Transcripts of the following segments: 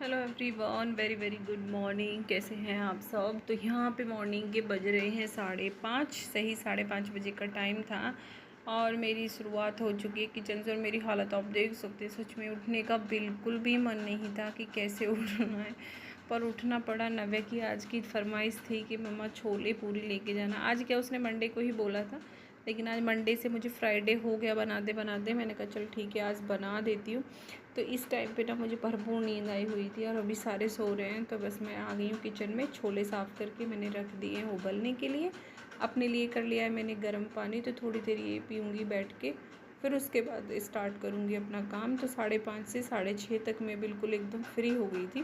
Hello everyone, very very good morning. कैसे हैं आप सब? तो यहाँ पे मॉर्निंग के बज रहे हैं 5:30, सही 5:30 बजे का टाइम था और मेरी शुरुआत हो चुकी है किचन से। और मेरी हालत आप देख सकते हैं, सच में उठने का बिल्कुल भी मन नहीं था कि कैसे उठना है, पर उठना पड़ा। नव्या की आज की फरमाइश थी कि मम्मा छोले पूरी लेके जाना। आज क्या, उसने मंडे को ही बोला था, लेकिन आज मंडे से मुझे फ्राइडे हो गया बनाते बनाते। मैंने कहा चल ठीक है, आज बना देती हूँ। तो इस टाइम पे ना मुझे भरपूर नींद आई हुई थी और अभी सारे सो रहे हैं, तो बस मैं आ गई हूँ किचन में। छोले साफ़ करके मैंने रख दिए हैं उबलने के लिए। अपने लिए कर लिया है मैंने गर्म पानी, तो थोड़ी देर ये पीऊँगी बैठ के, फिर उसके बाद स्टार्ट करूँगी अपना काम। तो 5:30 से 6:30 तक मैं बिल्कुल एकदम फ्री हो गई थी।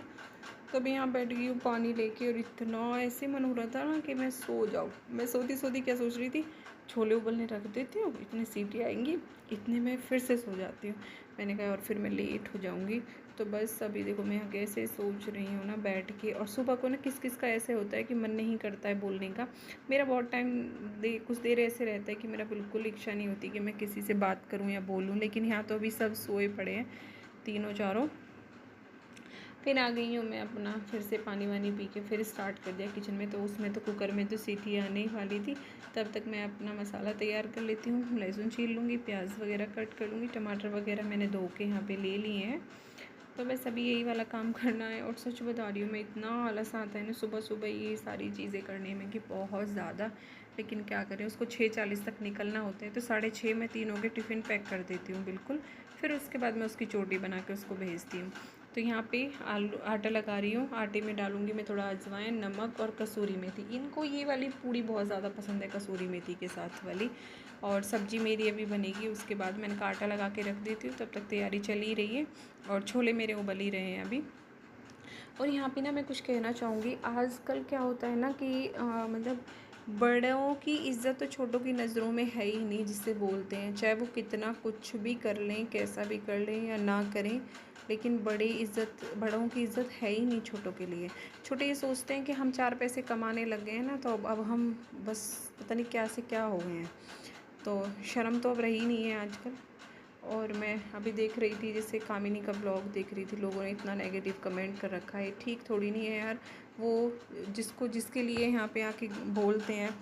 तो अभी यहाँ बैठ गई हूँ पानी लेके, और इतना ऐसे मन हो रहा था ना कि मैं सो जाऊँ। मैं सोती सोती क्या सोच रही थी, छोले उबलने रख देती हूँ, इतनी सीटी आएंगी, इतने में फिर से सो जाती हूँ। मैंने कहा और फिर मैं लेट हो जाऊँगी। तो बस अभी देखो मैं यहाँ कैसे सोच रही हूँ ना बैठ के। और सुबह को ना किस किस का ऐसे होता है कि मन नहीं करता है बोलने का। मेरा बहुत टाइम कुछ देर ऐसे रहता है कि मेरा बिल्कुल इच्छा नहीं होती कि मैं किसी से बात करूँ या बोलूँ। लेकिन यहाँ तो अभी सब सोए पड़े हैं, तीनों चारों। फिर आ गई हूँ मैं अपना, फिर से पानी वानी पी के फिर स्टार्ट कर दिया किचन में। तो उसमें तो कुकर में तो सीटी आने ही वाली थी। तब तक मैं अपना मसाला तैयार कर लेती हूँ। लहसुन छील लूँगी, प्याज वगैरह कट कर लूँगी, टमाटर वगैरह मैंने धो के यहाँ पे ले लिए हैं। तो बस अभी यही वाला काम करना है। और सच बता रही हूँ, मैं इतना आलस आता है ना सुबह सुबह ये सारी चीज़ें करने में कि बहुत ज़्यादा। लेकिन क्या करें, उसको 6:40 तक निकलना होता है, तो 6:30 में तीनों के टिफ़िन पैक कर देती हूँ बिल्कुल। फिर उसके बाद मैं उसकी चोटी बना के उसको भेजती हूँ। तो यहाँ पे आलू आटा लगा रही हूँ। आटे में डालूँगी मैं थोड़ा अजवाइन, नमक और कसूरी मेथी। इनको ये वाली पूड़ी बहुत ज़्यादा पसंद है, कसूरी मेथी के साथ वाली। और सब्ज़ी मेरी अभी बनेगी, उसके बाद मैंने आटा लगा के रख देती हूँ। तब तक तैयारी चल ही रही है और छोले मेरे उबल ही रहे हैं अभी। और यहाँ पे ना मैं कुछ कहना चाहूँगी। आजकल क्या होता है ना कि मतलब बड़ों की इज़्ज़त तो छोटों की नज़रों में है ही नहीं, जिससे बोलते हैं, चाहे वो कितना कुछ भी कर लें, कैसा भी कर लें या ना करें, लेकिन बड़ों की इज़्ज़त है ही नहीं छोटों के लिए। छोटे ये सोचते हैं कि हम 4 पैसे कमाने लग गए हैं ना, तो अब हम बस पता नहीं क्या से क्या हो गए हैं। तो शर्म तो अब रही नहीं है आजकल। और मैं अभी देख रही थी, जैसे कामिनी का ब्लॉग देख रही थी, लोगों ने इतना नेगेटिव कमेंट कर रखा है। ठीक थोड़ी नहीं है यार। वो जिसके लिए यहाँ पे आके बोलते हैं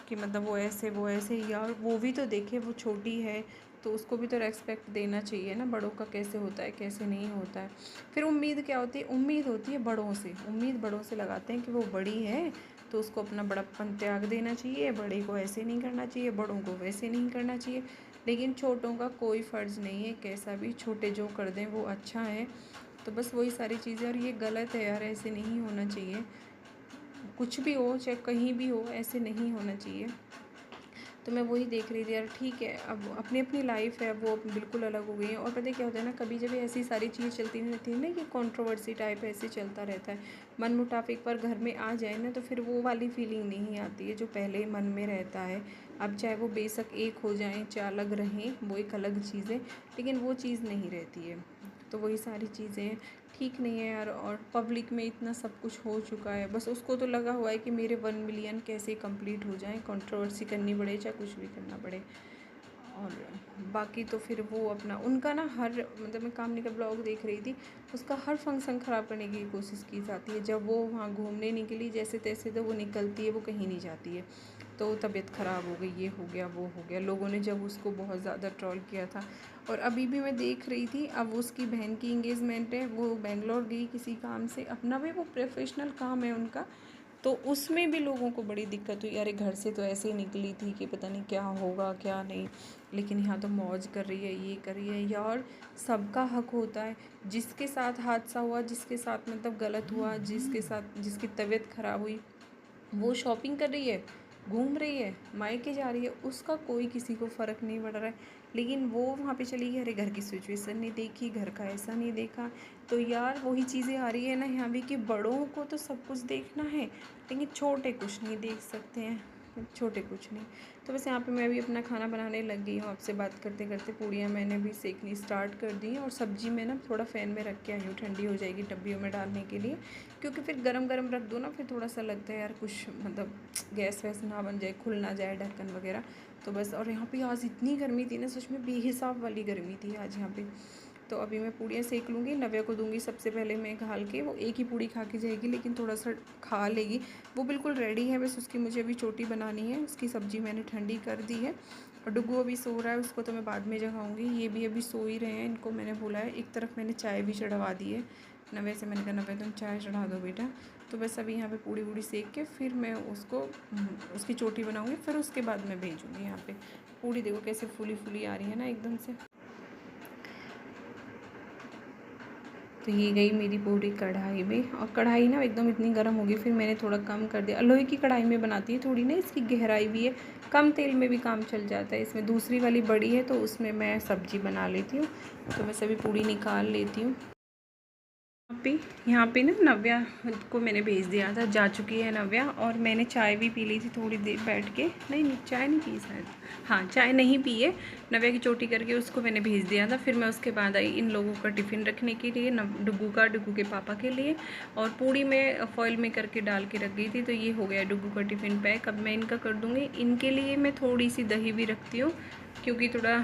कि मतलब वो ऐसे, यार वो भी तो देखे, वो छोटी है तो उसको भी तो रेस्पेक्ट देना चाहिए ना। बड़ों का कैसे होता है, कैसे नहीं होता है। फिर उम्मीद क्या होती है, उम्मीद होती है बड़ों से। उम्मीद बड़ों से लगाते हैं कि वो बड़ी है तो उसको अपना बड़प्पन त्याग देना चाहिए, बड़े को ऐसे नहीं करना चाहिए, बड़ों को वैसे नहीं करना चाहिए। लेकिन छोटों का कोई फ़र्ज़ नहीं है, कैसा भी छोटे जो कर दें वो अच्छा है। तो बस वही सारी चीज़ें, और ये गलत है यार, ऐसे नहीं होना चाहिए। कुछ भी हो, चाहे कहीं भी हो, ऐसे नहीं होना चाहिए। तो मैं वही देख रही थी यार। ठीक है, अब अपनी अपनी लाइफ है, वो बिल्कुल अलग हो गई है। और पता है क्या होता है ना, कभी जब ऐसी सारी चीज़ें चलती रहती है ना, कि कंट्रोवर्सी टाइप ऐसे चलता रहता है, मन मुटाव एक बार घर में आ जाए ना, तो फिर वो वाली फीलिंग नहीं आती है जो पहले मन में रहता है। अब चाहे वो बेशक एक हो जाएं, चाहे अलग रहें, वो एक अलग चीज़ है, लेकिन वो चीज़ नहीं रहती है। तो वही सारी चीज़ें ठीक नहीं है यार। और पब्लिक में इतना सब कुछ हो चुका है, बस उसको तो लगा हुआ है कि मेरे 1 मिलियन कैसे कंप्लीट हो जाएं, कंट्रोवर्सी करनी पड़े चाहे कुछ भी करना पड़े। और बाकी तो फिर वो अपना उनका ना हर, मतलब मैं कामनी का ब्लॉग देख रही थी, उसका हर फंक्शन ख़राब करने की कोशिश की जाती है। जब वो वहाँ घूमने निकली जैसे तैसे, तो वो निकलती है, वो कहीं नहीं जाती है, तो तबीयत ख़राब हो गई, ये हो गया, वो हो गया। लोगों ने जब उसको बहुत ज़्यादा ट्रोल किया था। और अभी भी मैं देख रही थी, अब उसकी बहन की इंगेजमेंट है, वो बेंगलोर गई किसी काम से, अपना भी वो प्रोफेशनल काम है उनका, तो उसमें भी लोगों को बड़ी दिक्कत हुई। अरे घर से तो ऐसे ही निकली थी कि पता नहीं क्या होगा क्या नहीं, लेकिन यहाँ तो मौज कर रही है, ये कर रही है यार। सबका हक होता है। जिसके साथ हादसा हुआ, जिसके साथ मतलब गलत हुआ, जिसके साथ जिसकी तबीयत ख़राब हुई, वो शॉपिंग कर रही है, घूम रही है, मायके जा रही है, उसका कोई किसी को फ़र्क नहीं पड़ रहा है। लेकिन वो वहाँ पे चली गई, अरे घर की सिचुएशन नहीं देखी, घर का ऐसा नहीं देखा। तो यार वही चीज़ें आ रही है ना यहाँ भी, कि बड़ों को तो सब कुछ देखना है, लेकिन छोटे कुछ नहीं देख सकते हैं, छोटे कुछ नहीं। तो बस यहाँ पे मैं भी अपना खाना बनाने लग गई हूँ। आपसे बात करते करते पूड़ियाँ मैंने भी सेकनी स्टार्ट कर दी हैं, और सब्ज़ी मैं ना थोड़ा फ़ैन में रख के आई हूँ, ठंडी हो जाएगी डब्बियों में डालने के लिए। क्योंकि फिर गरम गरम रख दो ना, फिर थोड़ा सा लगता है यार कुछ मतलब गैस वैस ना बन जाए, खुल ना जाए ढक्कन वगैरह। तो बस, और यहाँ पे आज इतनी गर्मी थी ना, सच में बेहिसाब वाली गर्मी थी आज यहाँ पे। तो अभी मैं पूड़ियाँ सेक लूँगी, नव्या को दूँगी सबसे पहले मैं घाल के। वो एक ही पूड़ी खा के जाएगी लेकिन थोड़ा सा खा लेगी। वो बिल्कुल रेडी है, बस उसकी मुझे अभी चोटी बनानी है। उसकी सब्ज़ी मैंने ठंडी कर दी है और डुग्गू अभी सो रहा है, उसको तो मैं बाद में जगाऊँगी। ये भी अभी सो ही रहे हैं, इनको मैंने बोला है। एक तरफ मैंने चाय भी चढ़वा दी है नव्या से, मैंने कहा नव्या तुम चाय चढ़ा दो बेटा। तो बस अभी यहाँ पे पूड़ी वूड़ी सेक के फिर मैं उसको उसकी चोटी बनाऊँगी, फिर उसके बाद मैं भेजूँगी। यहाँ पे पूड़ी देखो कैसे फूली फूली आ रही है ना एकदम से। तो ये गई मेरी पूड़ी कढ़ाई में, और कढ़ाई ना एकदम इतनी गर्म होगी, फिर मैंने थोड़ा कम कर दिया। लोहे की कढ़ाई में बनाती है, थोड़ी ना इसकी गहराई भी है, कम तेल में भी काम चल जाता है। इसमें दूसरी वाली बड़ी है तो उसमें मैं सब्ज़ी बना लेती हूँ। तो मैं सभी पूड़ी निकाल लेती हूँ। यहाँ पे ना नव्या को मैंने भेज दिया था, जा चुकी है नव्या। और मैंने चाय भी पी ली थी थोड़ी देर बैठ के। नहीं चाय नहीं पी शायद, हाँ चाय नहीं पी है। नव्या की चोटी करके उसको मैंने भेज दिया था। फिर मैं उसके बाद आई इन लोगों का टिफ़िन रखने के लिए, डुग्गू के पापा के लिए। और पूड़ी में फॉइल में करके डाल के रख गई थी। तो ये हो गया डुग्गू का टिफ़िन पैक। अब मैं इनका कर दूँगी। इनके लिए मैं थोड़ी सी दही भी रखती हूँ, क्योंकि थोड़ा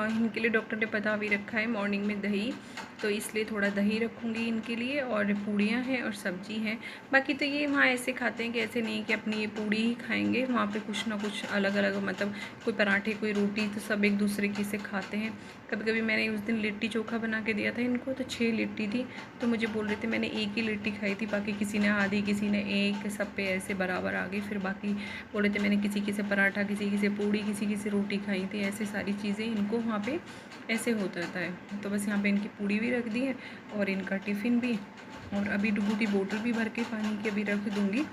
इनके लिए डॉक्टर ने बता भी रखा है मॉर्निंग में दही, तो इसलिए थोड़ा दही रखूँगी इनके लिए। और पूड़ियाँ हैं और सब्ज़ी हैं। बाकी तो ये वहाँ ऐसे खाते हैं कि ऐसे नहीं कि अपनी ये पूड़ी ही खाएंगे, वहाँ पे कुछ ना कुछ अलग अलग, मतलब कोई पराठे कोई रोटी, तो सब एक दूसरे की से खाते हैं। कभी कभी मैंने उस दिन लिट्टी चोखा बना के दिया था इनको, तो 6 लिट्टी थी। तो मुझे बोल रहे थे मैंने एक ही लिट्टी खाई थी, बाकी किसी ने आधी किसी ने एक, सब पे ऐसे बराबर आ गई। फिर बाकी बोल रहे थे मैंने किसी की से पराठा, किसी की से पूड़ी, किसी की से रोटी खाई थी। ऐसे सारी चीज़ें इनको वहाँ पे ऐसे होता रहता है। तो बस यहाँ पे इनकी पूड़ी भी रख दी है और इनका टिफ़िन भी। और अभी डुग्गू की बोतल भी भर के पानी की अभी रख दूँगी।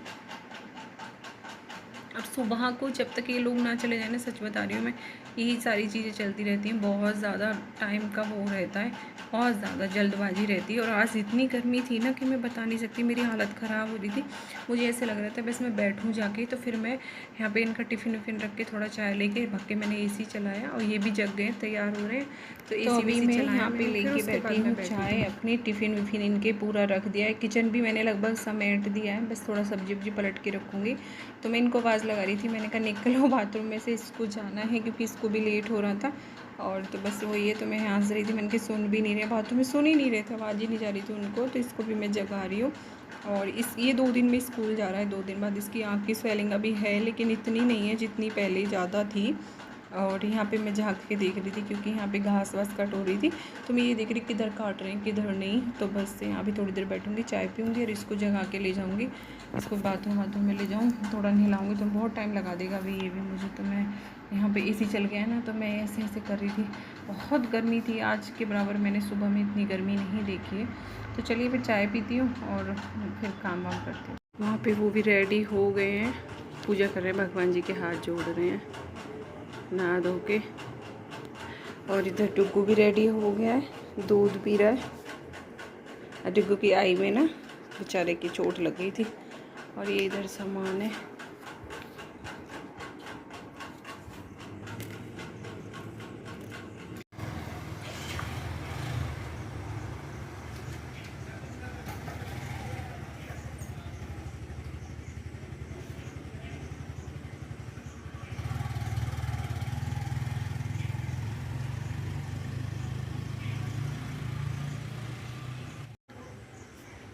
अब सुबह को जब तक ये लोग ना चले जाए ना, सच बता रही हूँ मैं, यही सारी चीज़ें चलती रहती हैं। बहुत ज़्यादा टाइम का वो रहता है, बहुत ज़्यादा जल्दबाजी रहती है। और आज इतनी गर्मी थी ना कि मैं बता नहीं सकती, मेरी हालत ख़राब हो रही थी। मुझे ऐसे लग रहा था बस मैं बैठूँ जाके। तो फिर मैं यहाँ पे इनका टिफ़िन विफ़िन रख के थोड़ा चाय लेके भाग के मैंने AC चलाया, और ये भी जग गए तैयार हो रहे हैं। तो AC मैं यहाँ पे लेके बैठी हूँ चाय अपनी। टिफ़िन विफ़िन इनके पूरा रख दिया है। किचन भी मैंने लगभग समेट दिया है, बस थोड़ा सब्जी वब्जी पलट के रखूँगी। तो मैं इनको आवाज़ लगा रही थी, मैंने कहा निकलो बाथरूम में से, इसको जाना है, क्योंकि इसको भी लेट हो रहा था। और तो बस वही है। तो मैं हंस रही थी, मैंने कि सुन भी नहीं रहे, बाथरूम में सुन ही नहीं रहे थे, आवाज़ ही नहीं जा रही थी उनको। तो इसको भी मैं जगा रही हूँ। और ये 2 दिन में स्कूल जा रहा है, 2 दिन बाद। इसकी आँख की स्वेलिंग अभी है, लेकिन इतनी नहीं है जितनी पहले ज़्यादा थी। और यहाँ पे मैं झाँक के देख रही थी, क्योंकि यहाँ पे घास वास कट हो रही थी। तो मैं ये देख रही किधर काट रहे हैं किधर नहीं। तो बस यहाँ भी थोड़ी देर बैठूँगी, चाय पीऊँगी और इसको जगा के ले जाऊँगी। इसको बाथरूम में ले जाऊँ, थोड़ा नहलाऊँगी तो बहुत टाइम लगा देगा अभी ये भी मुझे। तो मैं यहाँ पे AC चल गया है ना, तो मैं ऐसे कर रही थी। बहुत गर्मी थी, आज के बराबर मैंने सुबह में इतनी गर्मी नहीं देखी है। तो चलिए फिर चाय पीती हूँ और फिर काम वाम करती हूँ। वहाँ पे वो भी रेडी हो गए हैं, पूजा कर रहे हैं, भगवान जी के हाथ जोड़ रहे हैं नहा धो के। और इधर डुग्गू भी रेडी हो गया है, दूध पी रहा है। डुग्गू की आई में ना बेचारे की चोट लग गई थी। और ये इधर सामान है।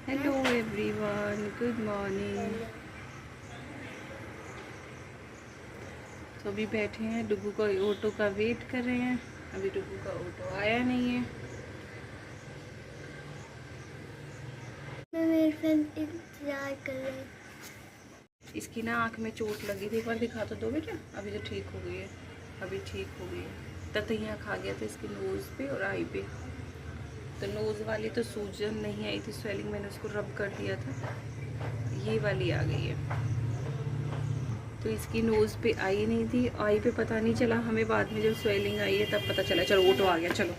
Hello everyone, good morning. तो अभी बैठे हैं, डुग्गू का ऑटो का वेट कर रहे हैं। अभी डुग्गू का ऑटो आया नहीं है। मैं मेरे फ्रेंड इंतजार कर रही हूँ। इसकी ना आँख में चोट लगी थी, एक बार दिखा तो दो बेटा। अभी तो ठीक हो गई है, अभी ठीक हो गई है। ततैया खा गया था इसकी नोज़ पे और आई पे। तो नोज़ वाली तो सूजन नहीं आई थी, स्वेलिंग, मैंने उसको रब कर दिया था। ये वाली आ गई है। तो इसकी नोज़ पे आई नहीं थी, आई पे पता नहीं चला हमें, बाद में जब स्वेलिंग आई है तब पता चला। चलो ऑटो आ गया, चलो।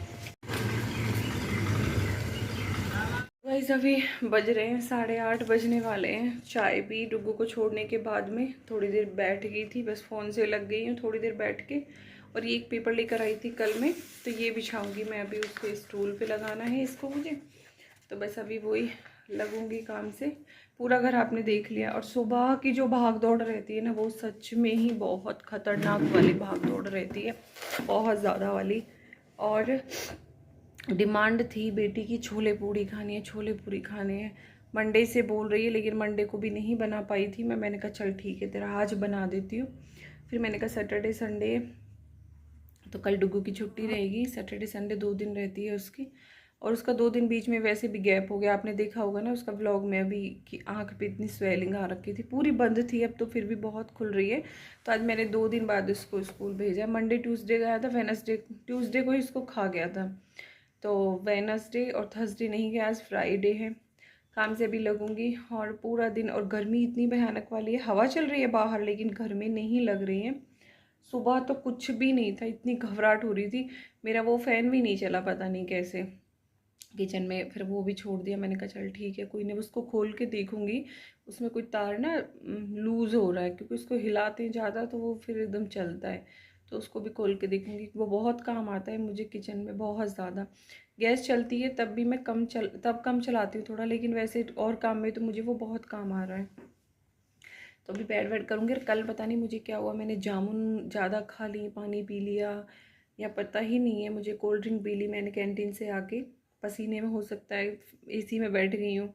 गाइस अभी बज रहे हैं 8:30 बजने वाले हैं। चाय भी डुग्गू को छोड़ने के बाद में थोड़ी देर बैठ गई थी, बस फ़ोन से लग गई हूँ थोड़ी देर बैठ के। और ये एक पेपर लेकर आई थी कल में, तो ये बिछाऊंगी मैं अभी, उसके स्टूल पे लगाना है इसको मुझे। तो बस अभी वही लगूंगी काम से। पूरा घर आपने देख लिया। और सुबह की जो भाग दौड़ रहती है ना, वो सच में ही बहुत ख़तरनाक वाली भाग दौड़ रहती है, बहुत ज़्यादा वाली। और डिमांड थी बेटी की छोले पूड़ी खानी है, छोले पूड़ी खाने हैं। मंडे से बोल रही है, लेकिन मंडे को भी नहीं बना पाई थी मैंने कहा चल ठीक है तेरा आज बना देती हूँ। फिर मैंने कहा सैटरडे संडे तो कल डुगू की छुट्टी रहेगी, सैटरडे संडे 2 दिन रहती है उसकी, और उसका 2 दिन बीच में वैसे भी गैप हो गया। आपने देखा होगा ना उसका व्लॉग में अभी कि आँख पे इतनी स्वेलिंग आ रखी थी, पूरी बंद थी, अब तो फिर भी बहुत खुल रही है। तो आज मैंने 2 दिन बाद उसको स्कूल भेजा। मंडे ट्यूसडे गया था, वेडनेसडे ट्यूसडे को ही इसको खा गया था, तो वेडनेसडे और थर्सडे नहीं गया, आज फ्राइडे है। काम से अभी लगूंगी और पूरा दिन, और गर्मी इतनी भयानक वाली है, हवा चल रही है बाहर लेकिन घर में नहीं लग रही है। सुबह तो कुछ भी नहीं था, इतनी घबराहट हो रही थी, मेरा वो फ़ैन भी नहीं चला पता नहीं कैसे किचन में। फिर वो भी छोड़ दिया, मैंने कहा चल ठीक है कोई नहीं, उसको खोल के देखूंगी उसमें कोई तार ना लूज़ हो रहा है, क्योंकि उसको हिलाते हैं ज़्यादा तो वो फिर एकदम चलता है, तो उसको भी खोल के देखूंगी। वो बहुत काम आता है मुझे किचन में, बहुत ज़्यादा। गैस चलती है तब भी मैं कम चलाती हूँ थोड़ा, लेकिन वैसे और काम में तो मुझे वो बहुत काम आ रहा है। तो अभी बैठ बैठ करूँगी। और कल पता नहीं मुझे क्या हुआ, मैंने जामुन ज़्यादा खा ली, पानी पी लिया, या पता ही नहीं है, मुझे कोल्ड ड्रिंक पी ली मैंने कैंटीन से आके, पसीने में हो सकता है एसी में बैठ गई हूँ,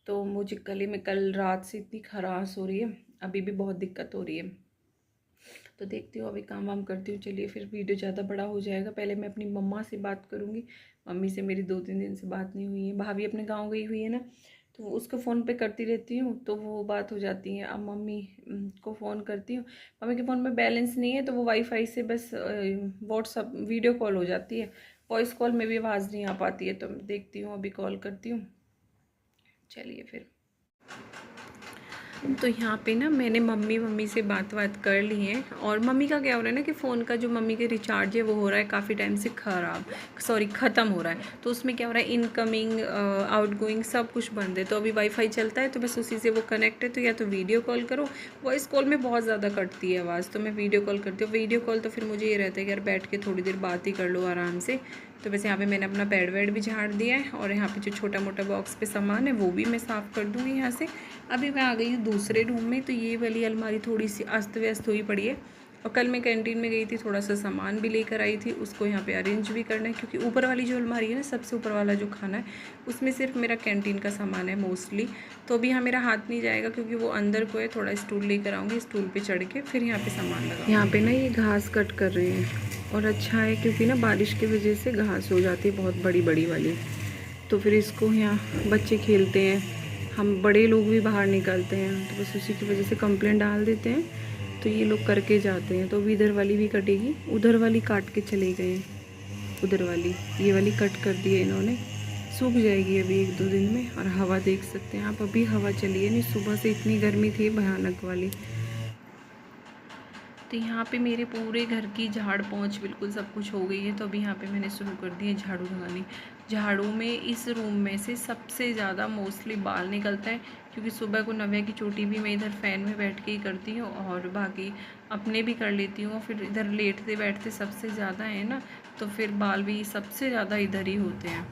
तो मुझे गले में कल रात से इतनी खराश हो रही है, अभी भी बहुत दिक्कत हो रही है। तो देखती हूँ अभी काम वाम करती हूँ। चलिए फिर वीडियो ज़्यादा बड़ा हो जाएगा, पहले मैं अपनी मम्मा से बात करूँगी। मम्मी से मेरी 2-3 दिन से बात नहीं हुई है, भाभी अपने गाँव गई हुई है ना, तो उसको फ़ोन पे करती रहती हूँ तो वो बात हो जाती है। अब मम्मी को फ़ोन करती हूँ, मम्मी के फ़ोन में बैलेंस नहीं है तो वो वाईफाई से बस व्हाट्सअप वीडियो कॉल हो जाती है, वॉइस कॉल में भी आवाज़ नहीं आ पाती है, तो देखती हूँ अभी कॉल करती हूँ। चलिए फिर। तो यहाँ पे ना मैंने मम्मी से बात कर ली है, और मम्मी का क्या हो रहा है ना कि फ़ोन का जो मम्मी के रिचार्ज है वो हो रहा है काफ़ी टाइम से ख़त्म हो रहा है। तो उसमें क्या हो रहा है, इनकमिंग आउटगोइंग सब कुछ बंद है, तो अभी वाईफाई चलता है तो बस उसी से वो कनेक्ट है। तो या तो वीडियो कॉल करो, वॉइस कॉल में बहुत ज़्यादा कटती है आवाज़, तो मैं वीडियो कॉल करती हूँ। वीडियो कॉल तो फिर मुझे ये रहता है कि यार बैठ के थोड़ी देर बात ही कर लो आराम से। तो बस यहाँ पे मैंने अपना बेड वेड भी झाड़ दिया है, और यहाँ पे जो छोटा मोटा बॉक्स पे सामान है वो भी मैं साफ़ कर दूँगी यहाँ से। अभी मैं आ गई हूँ दूसरे रूम में, तो ये वाली अलमारी थोड़ी सी अस्त व्यस्त हुई पड़ी है, और कल मैं कैंटीन में गई थी, थोड़ा सा सामान भी लेकर आई थी, उसको यहाँ पे अरेंज भी करना है, क्योंकि ऊपर वाली जो अलमारी है ना, सबसे ऊपर वाला जो खाना है उसमें सिर्फ मेरा कैंटीन का सामान है मोस्टली। तो अभी यहाँ मेरा हाथ नहीं जाएगा, क्योंकि वो अंदर को है, थोड़ा स्टूल लेकर आऊँगी, स्टूल पर चढ़ के फिर यहाँ पर सामान लगा। यहाँ पर ना ये घास कट कर रहे हैं, और अच्छा है क्योंकि ना बारिश की वजह से घास हो जाती है बहुत बड़ी बड़ी वाली, तो फिर इसको यहाँ बच्चे खेलते हैं, हम बड़े लोग भी बाहर निकलते हैं, तो बस उसी की वजह से कंप्लेंट डाल देते हैं, तो ये लोग करके जाते हैं। तो अभी इधर वाली भी कटेगी, उधर वाली काट के चले गए, उधर वाली ये वाली कट कर दी है इन्होंने, सूख जाएगी अभी 1-2 दिन में। और हवा देख सकते हैं आप, अभी हवा चली है, नहीं सुबह से इतनी गर्मी थी भयानक वाली। तो यहाँ पे मेरे पूरे घर की झाड़ पोंछ बिल्कुल सब कुछ हो गई है, तो अभी यहाँ पे मैंने शुरू कर दी है झाड़ू लगानी। झाड़ू में इस रूम में से सबसे ज़्यादा मोस्टली बाल निकलता है, क्योंकि सुबह को नव्या की चोटी भी मैं इधर फ़ैन में बैठ के ही करती हूँ, और बाकी अपने भी कर लेती हूँ। फिर इधर लेटते बैठते सबसे ज़्यादा है ना, तो फिर बाल भी सबसे ज़्यादा इधर ही होते हैं।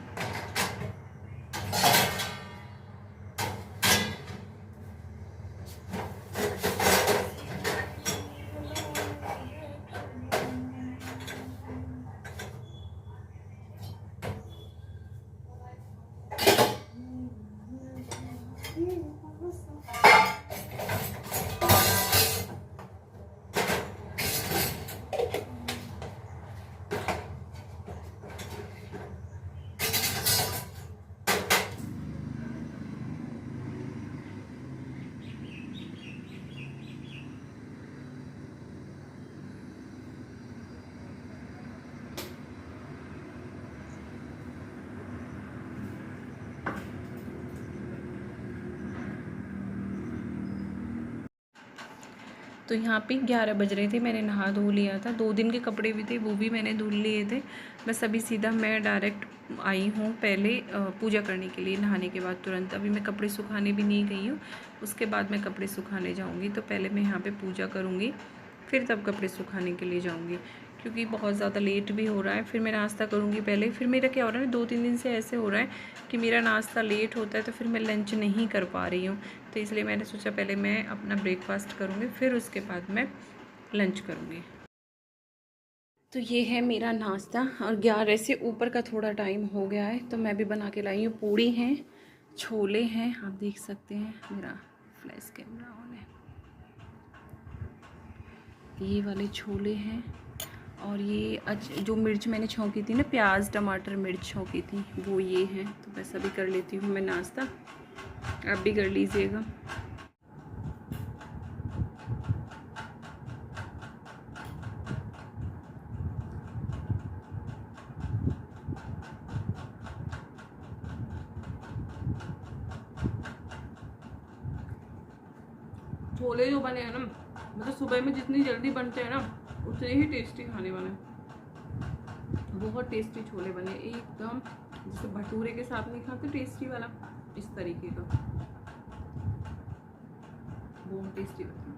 तो यहाँ पे 11 बज रहे थे, मैंने नहा धो लिया था, 2 दिन के कपड़े भी थे वो भी मैंने धुल लिए थे। बस अभी सीधा मैं डायरेक्ट आई हूँ पहले पूजा करने के लिए, नहाने के बाद तुरंत। अभी मैं कपड़े सुखाने भी नहीं गई हूँ, उसके बाद मैं कपड़े सुखाने जाऊँगी। तो पहले मैं यहाँ पे पूजा करूँगी, फिर तब कपड़े सुखाने के लिए जाऊँगी, क्योंकि बहुत ज़्यादा लेट भी हो रहा है। फिर मैं नाश्ता करूँगी पहले, फिर मेरा क्या हो रहा है 2-3 दिन से ऐसे हो रहा है कि मेरा नाश्ता लेट होता है, तो फिर मैं लंच नहीं कर पा रही हूँ। तो इसलिए मैंने सोचा पहले मैं अपना ब्रेकफास्ट करूँगी, फिर उसके बाद मैं लंच करूँगी। तो ये है मेरा नाश्ता और 11 से ऊपर का थोड़ा टाइम हो गया है, तो मैं भी बना के लाई हूँ। पूड़ी हैं, छोले हैं, आप देख सकते हैं, मेरा फ्लैश कैमरा ऑन है। ये वाले छोले हैं और ये जो मिर्च मैंने छौंकी थी ना, प्याज टमाटर मिर्च छौंकी थी, वो ये है। तो बस अभी कर लेती हूँ मैं नाश्ता, आप भी कर लीजिएगा। छोले जो बने हैं ना, मतलब सुबह में जितनी जल्दी बनते हैं ना, उतने ही टेस्टी खाने बने। बहुत टेस्टी छोले बने एकदम, जैसे भटूरे के साथ नहीं खाते टेस्टी वाला, इस तरीके का बहुत टेस्टी बना।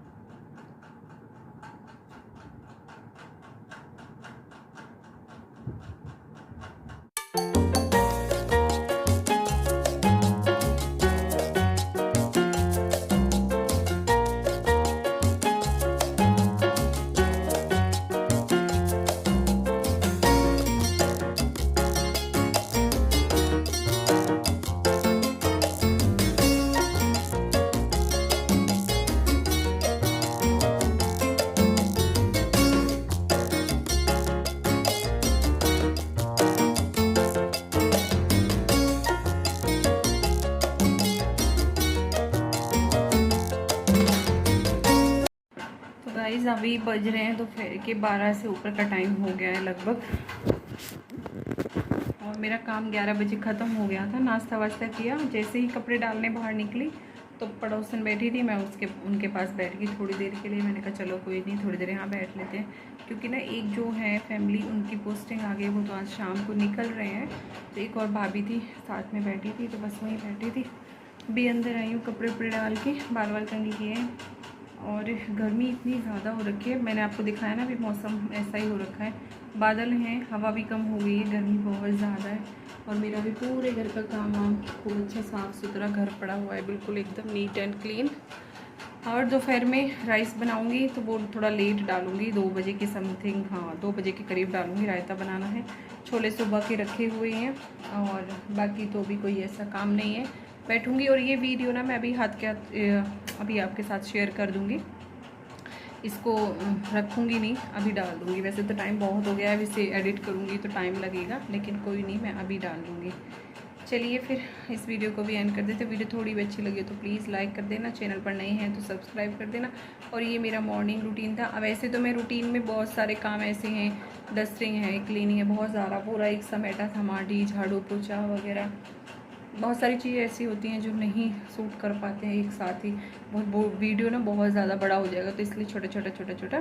गाइस अभी बज रहे हैं दोपहर के 12 से ऊपर का टाइम हो गया है लगभग, और मेरा काम 11 बजे ख़त्म हो गया था। नाश्ता वास्ता किया, जैसे ही कपड़े डालने बाहर निकली तो पड़ोसन बैठी थी, मैं उनके पास बैठ गई थोड़ी देर के लिए। मैंने कहा चलो कोई नहीं, थोड़ी देर यहाँ बैठ लेते हैं, क्योंकि ना एक जो है फैमिली उनकी पोस्टिंग आ गई, वो तो आज शाम को निकल रहे हैं। तो एक और भाभी थी साथ में बैठी थी, तो बस वहीं बैठी थी। अभी अंदर आई हूँ, कपड़े उपड़े डाल के बाल वाल कंघी किए हैं। और गर्मी इतनी ज़्यादा हो रखी है, मैंने आपको दिखाया ना, अभी मौसम ऐसा ही हो रखा है, बादल हैं, हवा भी कम हो गई है, गर्मी बहुत ज़्यादा है। और मेरा भी पूरे घर का काम वाम खूब अच्छा साफ़ सुथरा घर पड़ा हुआ है, बिल्कुल एकदम नीट एंड क्लीन। और दोपहर में राइस बनाऊंगी, तो वो थोड़ा लेट डालूंगी, 2 बजे के समथिंग, हाँ 2 बजे के करीब डालूंगी। रायता बनाना है, छोले सुबह के रखे हुए हैं, और बाकी तो भी कोई ऐसा काम नहीं है। बैठूंगी और ये वीडियो ना मैं अभी अभी आपके साथ शेयर कर दूंगी, इसको रखूंगी नहीं, अभी डाल दूंगी। वैसे तो टाइम बहुत हो गया है, अब इसे एडिट करूंगी तो टाइम लगेगा, लेकिन कोई नहीं, मैं अभी डाल दूंगी। चलिए फिर इस वीडियो को भी एंड कर देते। वीडियो थोड़ी भी अच्छी लगी तो प्लीज़ लाइक कर देना, चैनल पर नए हैं तो सब्सक्राइब कर देना। और ये मेरा मॉर्निंग रूटीन था। अब ऐसे तो मैं रूटीन में बहुत सारे काम ऐसे हैं, डस्टिंग है, क्लीनिंग है, बहुत ज़्यादा पूरा एक समेटा था, माटी झाड़ू पोछा वगैरह, बहुत सारी चीज़ें ऐसी होती हैं जो नहीं सूट कर पाते हैं एक साथ ही। वो वीडियो ना बहुत ज़्यादा बड़ा हो जाएगा, तो इसलिए छोटा छोटा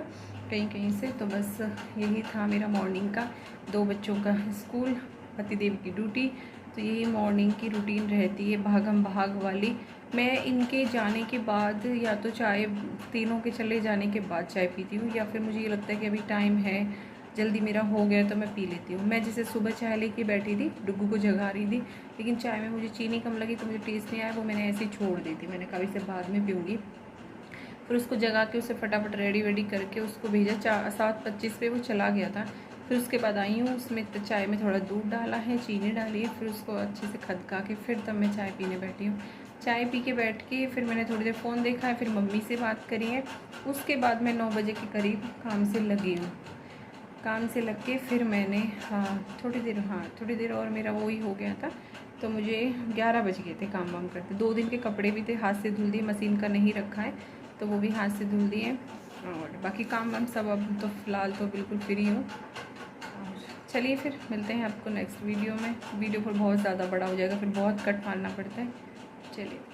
कहीं कहीं से। तो बस यही था मेरा मॉर्निंग का, 2 बच्चों का स्कूल, पतिदेव की ड्यूटी। तो यही मॉर्निंग की रूटीन रहती है, भागम भाग वाली। मैं इनके जाने के बाद या तो चाय, तीनों के चले जाने के बाद चाय पीती हूँ, या फिर मुझे ये लगता है कि अभी टाइम है, जल्दी मेरा हो गया तो मैं पी लेती हूँ। मैं जैसे सुबह चाय लेके बैठी थी, डुग्गू को जगा रही थी, लेकिन चाय में मुझे चीनी कम लगी तो मुझे टेस्ट नहीं आया, वो मैंने ऐसे ही छोड़ दी थी। मैंने कहा इसे बाद में पीऊँगी। फिर उसको जगा के उसे फटाफट रेडी वेडी करके उसको भेजा, 7:25 पे वो चला गया था। फिर उसके बाद आई हूँ, उसमें चाय में थोड़ा दूध डाला है, चीनी डाली है, फिर उसको अच्छे से खदका के फिर तब मैं चाय पीने बैठी हूँ। चाय पी के बैठ के फिर मैंने थोड़ी देर फ़ोन देखा है, फिर मम्मी से बात करी है। उसके बाद मैं 9 बजे के करीब काम से लगी हूँ। काम से लग के फिर मैंने थोड़ी देर और मेरा वो ही हो गया था, तो मुझे 11 बज गए थे काम वाम करते। 2 दिन के कपड़े भी थे, हाथ से धुल दिए, मशीन का नहीं रखा है तो वो भी हाथ से धुल दिए। और बाकी काम वाम सब अब तो फ़िलहाल तो बिल्कुल फ्री हूँ। और चलिए फिर मिलते हैं आपको नेक्स्ट वीडियो में। वीडियो पर बहुत ज़्यादा बड़ा हो जाएगा, फिर बहुत कट मारना पड़ता है। चलिए।